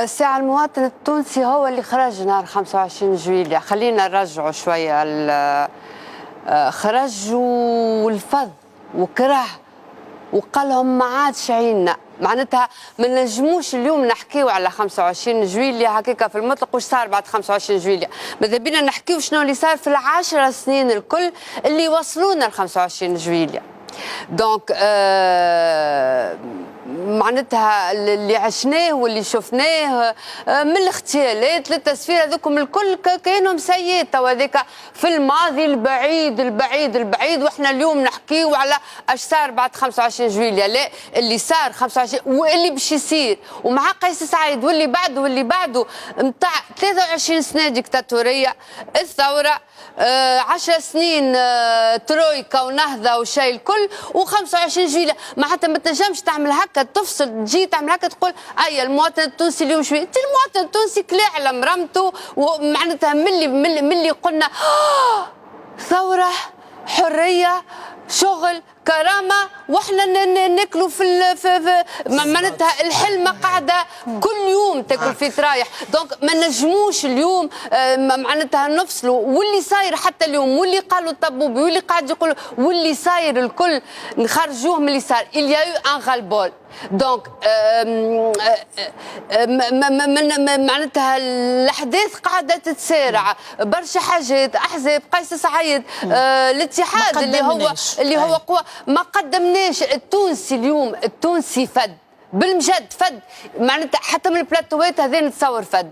ساعة المواطن التونسي هو اللي خرج نهار 25 جويلية. خلينا نرجعوا شوية. خرج والفض وكره وقال لهم ما عادش عيننا. معناتها ما نجموش اليوم نحكيو على 25 جويلية هكاكا في المطلق واش صار بعد 25 جويلية. ماذا بينا نحكيو شنو اللي صار في ال10 سنين الكل اللي وصلونا ل 25 جويلية. دونك معناتها اللي عشناه واللي شفناه من الاغتيالات للتسفير هذوكم الكل كانوا مسيات توا هذاك في الماضي البعيد البعيد البعيد، واحنا اليوم نحكيو على اش صار بعد 25 جويلية. لا، اللي صار 25 واللي باش يصير ومع قيس سعيد واللي بعده واللي بعده نتاع 23 سنة ديكتاتورية، الثورة 10 سنين ترويكا ونهضة وشيء الكل، و25 جويلية. معناتها ما تنجمش تعمل هكا تفصل تجي تعمل هكا تقول اي المواطن التونسي اليوم شويه. المواطن التونسي كلا على مرمته، ومعناتها ملي قلنا ثوره حريه شغل كرامه واحنا ناكلوا في معناتها الحلمه قاعده كل يوم تاكل في ترايح. دونك ما نجموش اليوم معناتها نفصلوا. واللي صاير حتى اليوم واللي قالوا الطبوبي واللي قاعد يقولوا واللي صاير الكل نخرجوه من اللي صار. il y a eu un ras-le-bol. دونك معناتها الاحداث قاعده تتسارع برشا حاجات، احزاب قيس سعيد الاتحاد اللي هو قوه ما قدمناش. التونسي اليوم التونسي فد بالمجد فد، معناتها حتى من البلاتوات هذين نتصور فد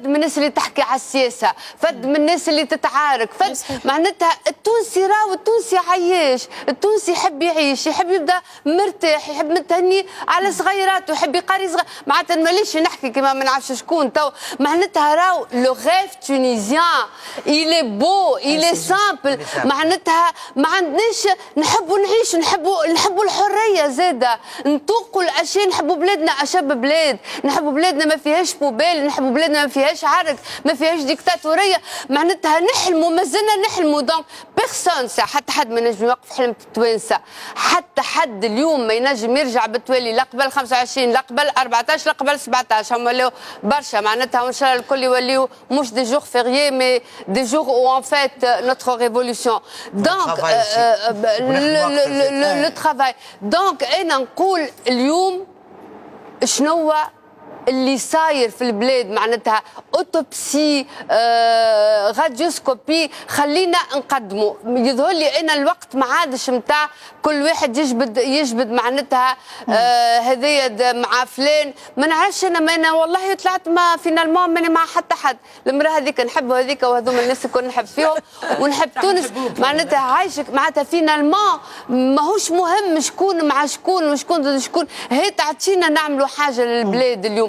من الناس اللي تحكي على السياسه، فد من الناس اللي تتعارك، فد معناتها التونسي راهو التونسي عايش، التونسي يحب يعيش، يحب يبدا مرتاح، يحب متهني على صغيراته، يحب يقري صغير. معناتها ماليش نحكي كما ما نعرفش شكون تو. معناتها راهو لو غيف تونيزيان إلي بو إلي سامبل. معناتها ما عندناش نحبوا نعيش، نحبوا الحريه زاده، نطوقوا الاشياء، نحبوا بلادنا اشب بلاد، نحبوا بلادنا ما فيهاش بوبال، نحبوا بلادنا ما فيهاش عرق، ما فيهاش ديكتاتوريه. معناتها نحلموا مازلنا نحلموا. دونك بيرسون حتى حد ما ينجم يوقف حلم التوانسه، حتى حد اليوم ما ينجم يرجع بالتوالي لا قبل 25 لا قبل 14 لا قبل 17. هم ولاو برشا معناتها، وان شاء الله الكل يوليو مش دي جور فيريي مي دي جور او ان فيت نوتر ريفولوسيون. دونك لو ترافاي. دونك انا نقول اليوم شنو اللي صاير في البلاد. معناتها اوتوبسي راديوسكوبي خلينا نقدموا. يظهر لي انا الوقت ما عادش نتاع كل واحد يجبد معناتها هذايا مع فلان. ما نعرفش انا والله طلعت ما فينالمون ماني مع حتى حد. المراه هذيك نحب هذيك وهذوما الناس الكل نحب فيهم ونحب تونس. معناتها عايشك معناتها فينالمون ماهوش مهم شكون مع شكون وشكون ضد شكون. هي تعطينا نعملوا حاجه للبلاد اليوم.